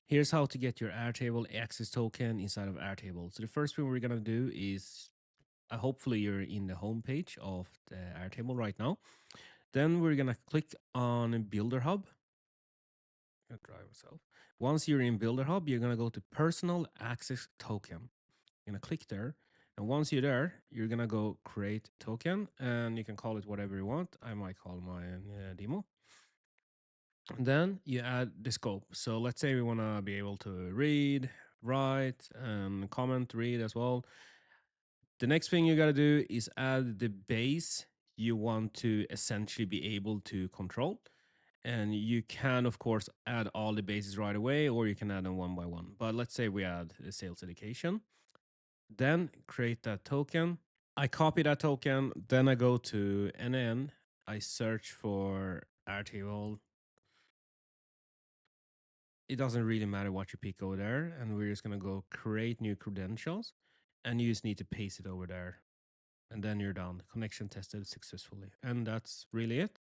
Here's how to get your Airtable access token inside of Airtable. So the first thing we're gonna do is hopefully you're in the home page of the Airtable right now. Then we're gonna click on Builder Hub. Gonna drive myself. Once you're in Builder Hub, you're gonna go to Personal Access Token. You're gonna click there, and once you're there, you're gonna go create token, and you can call it whatever you want. I might call mine demo. And then you add the scope. So let's say we want to be able to read, write, and comment, read as well. The next thing you got to do is add the base you want to essentially be able to control. And you can, of course, add all the bases right away, or you can add them one by one. But let's say we add the sales education. Then create that token. I copy that token. Then I go to n8n. I search for Airtable. It doesn't really matter what you pick over there. And we're just going to go create new credentials. And you just need to paste it over there. And then you're done. Connection tested successfully. And that's really it.